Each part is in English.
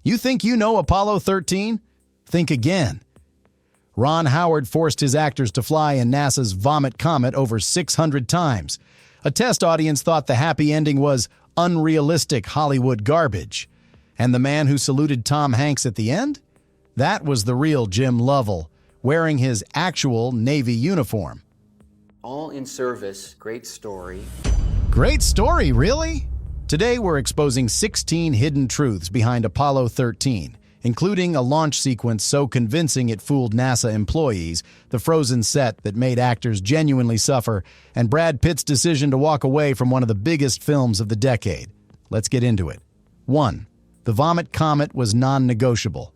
You think you know Apollo 13? Think again. Ron Howard forced his actors to fly in NASA's Vomit Comet over 600 times. A test audience thought the happy ending was unrealistic Hollywood garbage. And the man who saluted Tom Hanks at the end? That was the real Jim Lovell, wearing his actual Navy uniform. All in service, great story. Great story, really? Today we're exposing 16 hidden truths behind Apollo 13, including a launch sequence so convincing it fooled NASA employees, the frozen set that made actors genuinely suffer, and Brad Pitt's decision to walk away from one of the biggest films of the decade. Let's get into it. 1. The Vomit Comet was non-negotiable.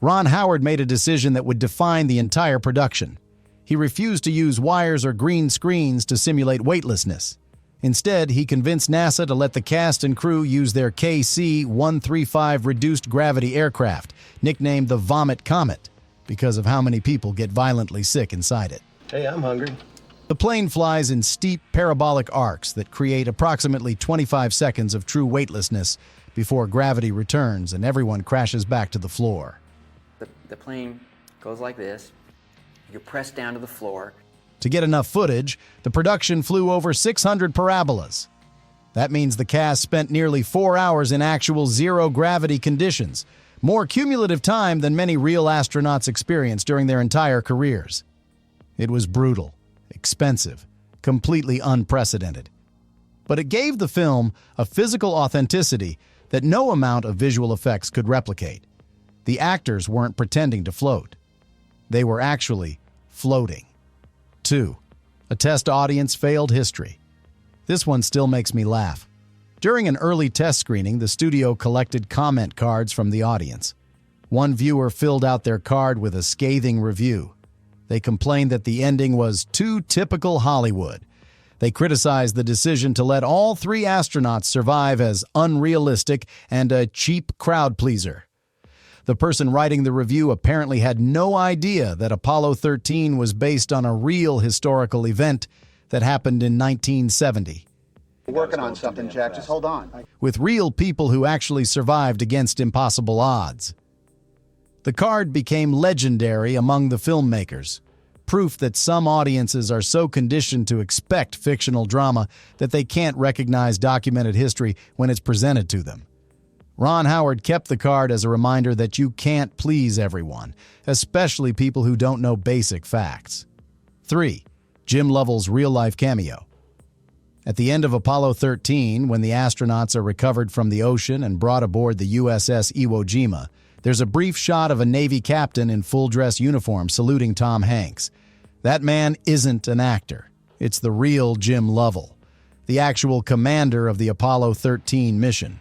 Ron Howard made a decision that would define the entire production. He refused to use wires or green screens to simulate weightlessness. Instead, he convinced NASA to let the cast and crew use their KC-135 reduced gravity aircraft, nicknamed the Vomit Comet, because of how many people get violently sick inside it. Hey, I'm hungry. The plane flies in steep parabolic arcs that create approximately 25 seconds of true weightlessness before gravity returns and everyone crashes back to the floor. The plane goes like this. You're pressed down to the floor. To get enough footage, the production flew over 600 parabolas. That means the cast spent nearly 4 hours in actual zero-gravity conditions, more cumulative time than many real astronauts experienced during their entire careers. It was brutal, expensive, completely unprecedented. But it gave the film a physical authenticity that no amount of visual effects could replicate. The actors weren't pretending to float. They were actually floating. 2. A test audience failed history. This one still makes me laugh. During an early test screening, the studio collected comment cards from the audience. One viewer filled out their card with a scathing review. They complained that the ending was too typical Hollywood. They criticized the decision to let all 3 astronauts survive as unrealistic and a cheap crowd pleaser. The person writing the review apparently had no idea that Apollo 13 was based on a real historical event that happened in 1970. We're working on something, Jack. Just hold on. With real people who actually survived against impossible odds. The card became legendary among the filmmakers, proof that some audiences are so conditioned to expect fictional drama that they can't recognize documented history when it's presented to them. Ron Howard kept the card as a reminder that you can't please everyone, especially people who don't know basic facts. 3. Jim Lovell's real-life cameo. At the end of Apollo 13, when the astronauts are recovered from the ocean and brought aboard the USS Iwo Jima, there's a brief shot of a Navy captain in full-dress uniform saluting Tom Hanks. That man isn't an actor. It's the real Jim Lovell, the actual commander of the Apollo 13 mission.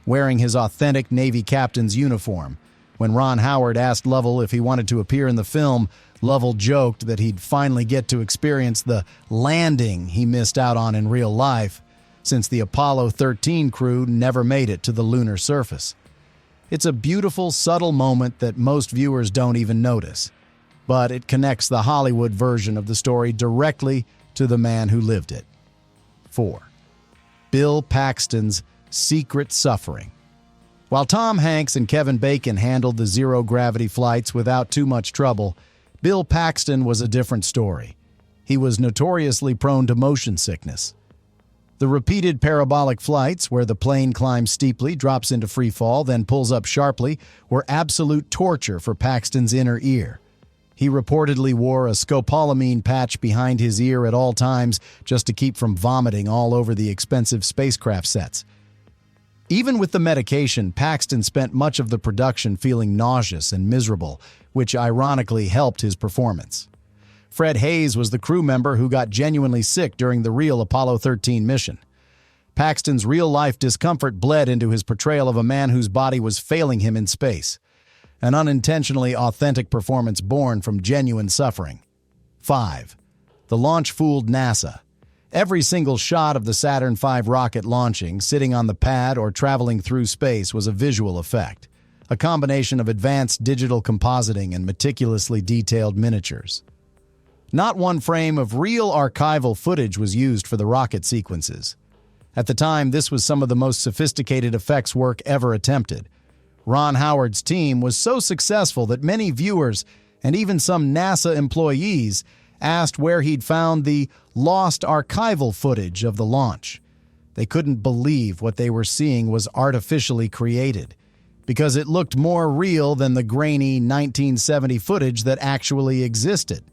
Wearing his authentic Navy captain's uniform. When Ron Howard asked Lovell if he wanted to appear in the film, Lovell joked that he'd finally get to experience the landing he missed out on in real life, since the Apollo 13 crew never made it to the lunar surface. It's a beautiful, subtle moment that most viewers don't even notice, but it connects the Hollywood version of the story directly to the man who lived it. 4. Bill Paxton's secret suffering. While Tom Hanks and Kevin Bacon handled the zero-gravity flights without too much trouble, Bill Paxton was a different story. He was notoriously prone to motion sickness. The repeated parabolic flights, where the plane climbs steeply, drops into free fall, then pulls up sharply, were absolute torture for Paxton's inner ear. He reportedly wore a scopolamine patch behind his ear at all times just to keep from vomiting all over the expensive spacecraft sets. Even with the medication, Paxton spent much of the production feeling nauseous and miserable, which ironically helped his performance. Fred Hayes was the crew member who got genuinely sick during the real Apollo 13 mission. Paxton's real-life discomfort bled into his portrayal of a man whose body was failing him in space, an unintentionally authentic performance born from genuine suffering. 5. The launch fooled NASA. Every single shot of the Saturn V rocket launching, sitting on the pad, or traveling through space was a visual effect, a combination of advanced digital compositing and meticulously detailed miniatures. Not one frame of real archival footage was used for the rocket sequences. At the time, this was some of the most sophisticated effects work ever attempted. Ron Howard's team was so successful that many viewers and even some NASA employees asked where he'd found the lost archival footage of the launch. They couldn't believe what they were seeing was artificially created, because it looked more real than the grainy 1970 footage that actually existed.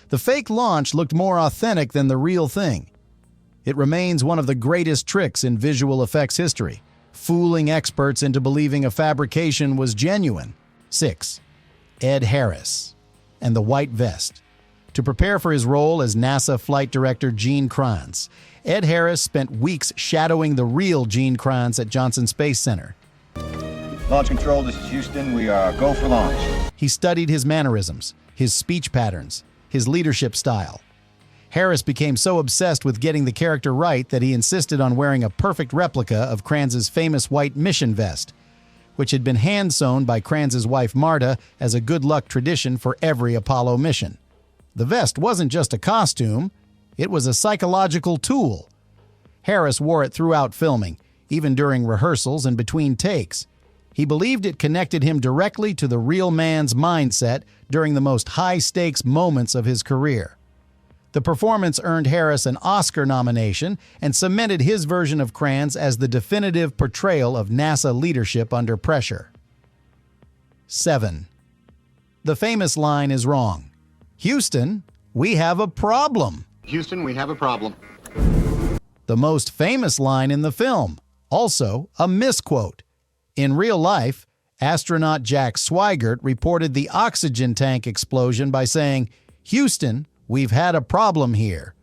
The fake launch looked more authentic than the real thing. It remains one of the greatest tricks in visual effects history, fooling experts into believing a fabrication was genuine. 6. Ed Harris and the white vest. To prepare for his role as NASA flight director Gene Kranz, Ed Harris spent weeks shadowing the real Gene Kranz at Johnson Space Center. Launch control, this is Houston. We are go for launch. He studied his mannerisms, his speech patterns, his leadership style. Harris became so obsessed with getting the character right that he insisted on wearing a perfect replica of Kranz's famous white mission vest, which had been hand-sewn by Kranz's wife Marta as a good luck tradition for every Apollo mission. The vest wasn't just a costume, it was a psychological tool. Harris wore it throughout filming, even during rehearsals and between takes. He believed it connected him directly to the real man's mindset during the most high-stakes moments of his career. The performance earned Harris an Oscar nomination and cemented his version of Kranz as the definitive portrayal of NASA leadership under pressure. 7. The famous line is wrong. Houston, we have a problem. Houston, we have a problem. The most famous line in the film, also a misquote. In real life, astronaut Jack Swigert reported the oxygen tank explosion by saying, "Houston, we've had a problem here,"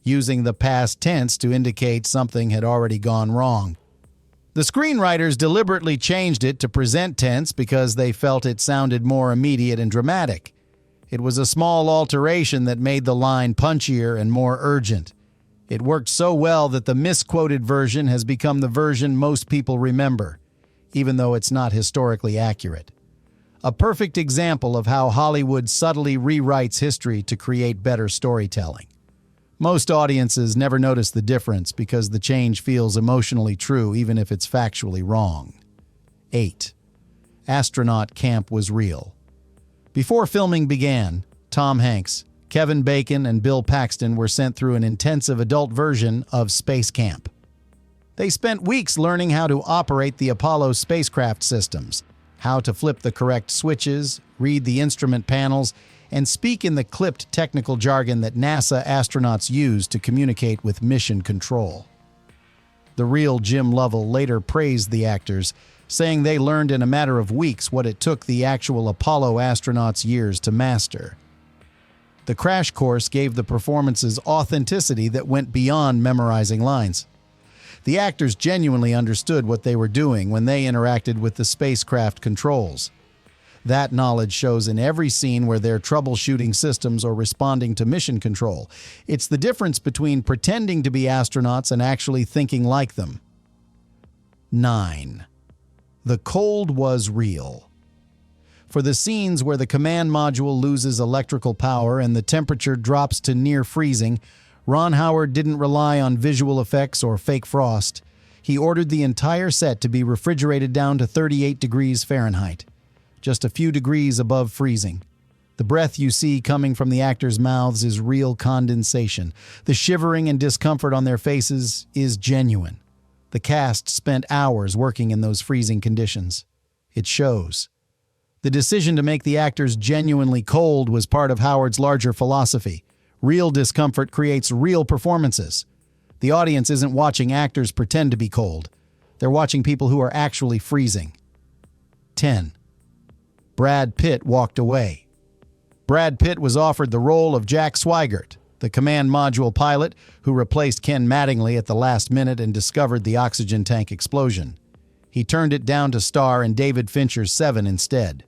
using the past tense to indicate something had already gone wrong. The screenwriters deliberately changed it to present tense because they felt it sounded more immediate and dramatic. It was a small alteration that made the line punchier and more urgent. It worked so well that the misquoted version has become the version most people remember, even though it's not historically accurate. A perfect example of how Hollywood subtly rewrites history to create better storytelling. Most audiences never notice the difference because the change feels emotionally true even if it's factually wrong. 8. Astronaut camp was real. Before filming began, Tom Hanks, Kevin Bacon, and Bill Paxton were sent through an intensive adult version of Space Camp. They spent weeks learning how to operate the Apollo spacecraft systems, how to flip the correct switches, read the instrument panels, and speak in the clipped technical jargon that NASA astronauts use to communicate with mission control. The real Jim Lovell later praised the actors, saying they learned in a matter of weeks what it took the actual Apollo astronauts years to master. The crash course gave the performances authenticity that went beyond memorizing lines. The actors genuinely understood what they were doing when they interacted with the spacecraft controls. That knowledge shows in every scene where they're troubleshooting systems or responding to mission control. It's the difference between pretending to be astronauts and actually thinking like them. 9. The cold was real. For the scenes where the command module loses electrical power and the temperature drops to near freezing, Ron Howard didn't rely on visual effects or fake frost. He ordered the entire set to be refrigerated down to 38 degrees Fahrenheit, just a few degrees above freezing. The breath you see coming from the actors' mouths is real condensation. The shivering and discomfort on their faces is genuine. The cast spent hours working in those freezing conditions. It shows. The decision to make the actors genuinely cold was part of Howard's larger philosophy. Real discomfort creates real performances. The audience isn't watching actors pretend to be cold. They're watching people who are actually freezing. 10. Brad Pitt walked away. Brad Pitt was offered the role of Jack Swigert, the command module pilot who replaced Ken Mattingly at the last minute and discovered the oxygen tank explosion. He turned it down to star in David Fincher's Seven instead.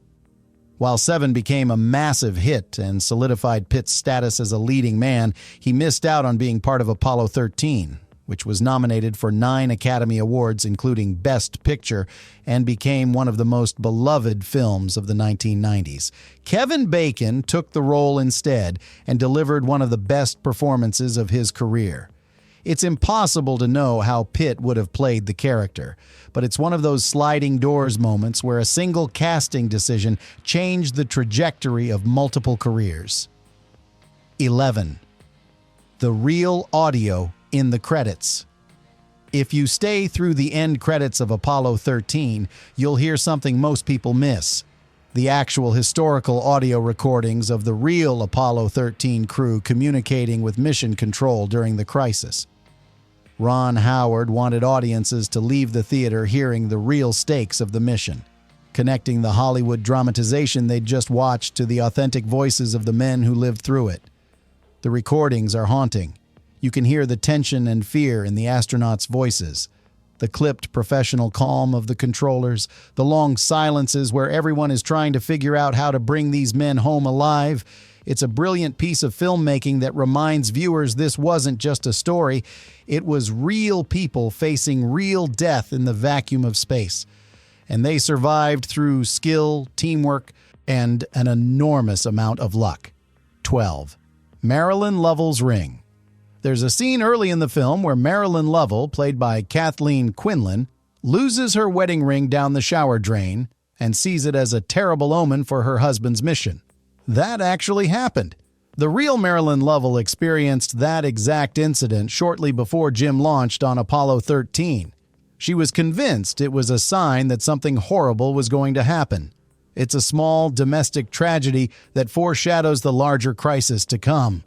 While Seven became a massive hit and solidified Pitt's status as a leading man, he missed out on being part of Apollo 13, which was nominated for 9 Academy Awards, including Best Picture, and became one of the most beloved films of the 1990s. Kevin Bacon took the role instead and delivered one of the best performances of his career. It's impossible to know how Pitt would have played the character, but it's one of those sliding doors moments where a single casting decision changed the trajectory of multiple careers. 11. The real audio in the credits. If you stay through the end credits of Apollo 13, you'll hear something most people miss: the actual historical audio recordings of the real Apollo 13 crew communicating with Mission Control during the crisis. Ron Howard wanted audiences to leave the theater hearing the real stakes of the mission, connecting the Hollywood dramatization they'd just watched to the authentic voices of the men who lived through it. The recordings are haunting. You can hear the tension and fear in the astronauts' voices, the clipped professional calm of the controllers, the long silences where everyone is trying to figure out how to bring these men home alive. It's a brilliant piece of filmmaking that reminds viewers this wasn't just a story. It was real people facing real death in the vacuum of space. And they survived through skill, teamwork, and an enormous amount of luck. 12. Marilyn Lovell's ring. There's a scene early in the film where Marilyn Lovell, played by Kathleen Quinlan, loses her wedding ring down the shower drain and sees it as a terrible omen for her husband's mission. That actually happened. The real Marilyn Lovell experienced that exact incident shortly before Jim launched on Apollo 13. She was convinced it was a sign that something horrible was going to happen. It's a small domestic tragedy that foreshadows the larger crisis to come.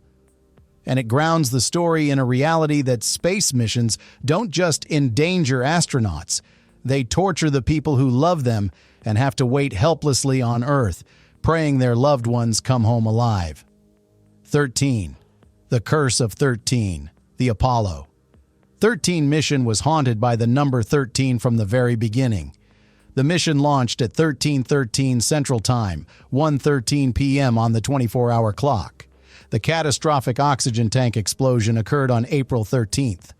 And it grounds the story in a reality that space missions don't just endanger astronauts. They torture the people who love them and have to wait helplessly on Earth, praying their loved ones come home alive. 13. The Curse of 13, the Apollo. 13 mission was haunted by the number 13 from the very beginning. The mission launched at 13:13 Central Time, 1:13 p.m. on the 24-hour clock. The catastrophic oxygen tank explosion occurred on April 13th.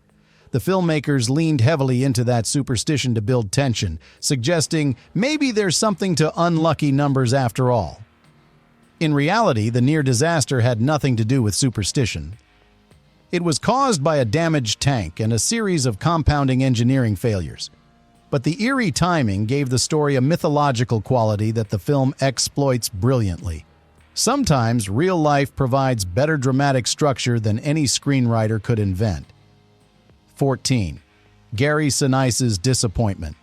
The filmmakers leaned heavily into that superstition to build tension, suggesting maybe there's something to unlucky numbers after all. In reality, the near disaster had nothing to do with superstition. It was caused by a damaged tank and a series of compounding engineering failures. But the eerie timing gave the story a mythological quality that the film exploits brilliantly. Sometimes real life provides better dramatic structure than any screenwriter could invent. 14. Gary Sinise's disappointment.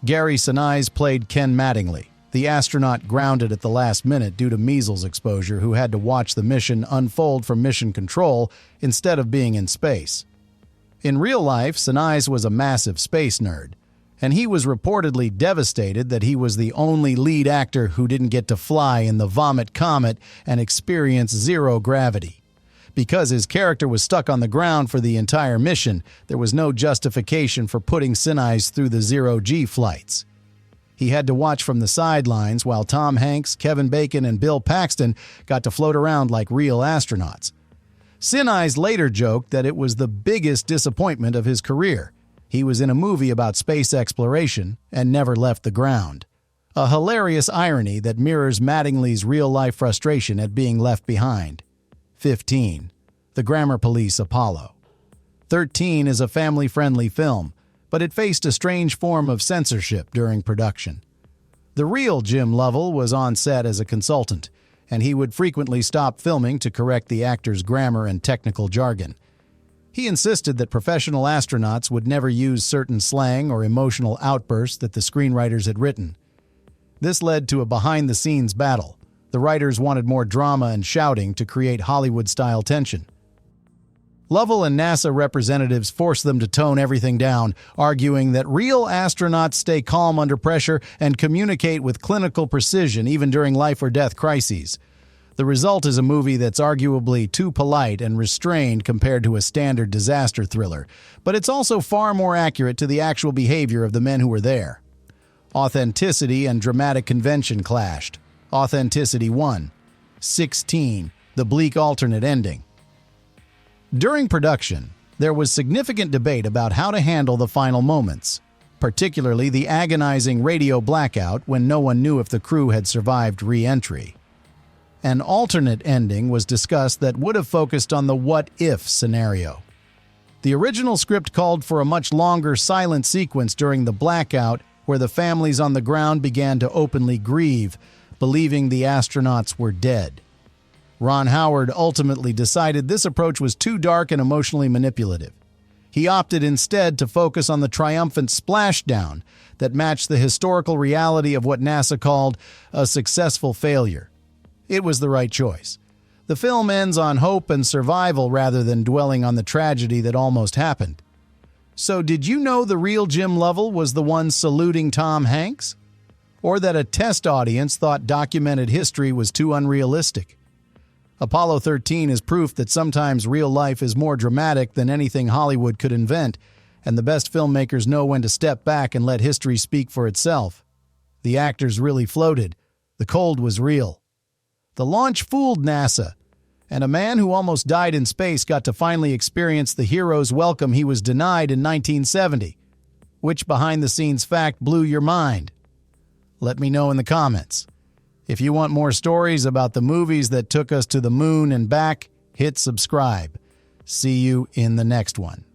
Gary Sinise played Ken Mattingly, the astronaut grounded at the last minute due to measles exposure who had to watch the mission unfold from Mission Control instead of being in space. In real life, Sinise was a massive space nerd, and he was reportedly devastated that he was the only lead actor who didn't get to fly in the Vomit Comet and experience zero gravity. Because his character was stuck on the ground for the entire mission, there was no justification for putting Sinise through the zero-G flights. He had to watch from the sidelines while Tom Hanks, Kevin Bacon, and Bill Paxton got to float around like real astronauts. Sinise later joked that it was the biggest disappointment of his career. He was in a movie about space exploration and never left the ground. A hilarious irony that mirrors Mattingly's real-life frustration at being left behind. 15. The Grammar Police Apollo. 13 is a family-friendly film, but it faced a strange form of censorship during production. The real Jim Lovell was on set as a consultant, and he would frequently stop filming to correct the actors' grammar and technical jargon. He insisted that professional astronauts would never use certain slang or emotional outbursts that the screenwriters had written. This led to a behind-the-scenes battle. The writers wanted more drama and shouting to create Hollywood-style tension. Lovell and NASA representatives forced them to tone everything down, arguing that real astronauts stay calm under pressure and communicate with clinical precision even during life-or-death crises. The result is a movie that's arguably too polite and restrained compared to a standard disaster thriller, but it's also far more accurate to the actual behavior of the men who were there. Authenticity and dramatic convention clashed. Authenticity won. 16. The bleak alternate ending. During production, there was significant debate about how to handle the final moments, particularly the agonizing radio blackout when no one knew if the crew had survived re-entry. An alternate ending was discussed that would have focused on the what-if scenario. The original script called for a much longer silent sequence during the blackout where the families on the ground began to openly grieve, believing the astronauts were dead. Ron Howard ultimately decided this approach was too dark and emotionally manipulative. He opted instead to focus on the triumphant splashdown that matched the historical reality of what NASA called a successful failure. It was the right choice. The film ends on hope and survival rather than dwelling on the tragedy that almost happened. So did you know the real Jim Lovell was the one saluting Tom Hanks? Or that a test audience thought documented history was too unrealistic? Apollo 13 is proof that sometimes real life is more dramatic than anything Hollywood could invent, and the best filmmakers know when to step back and let history speak for itself. The actors really floated. The cold was real. The launch fooled NASA, and a man who almost died in space got to finally experience the hero's welcome he was denied in 1970. Which behind-the-scenes fact blew your mind? Let me know in the comments. If you want more stories about the movies that took us to the moon and back, hit subscribe. See you in the next one.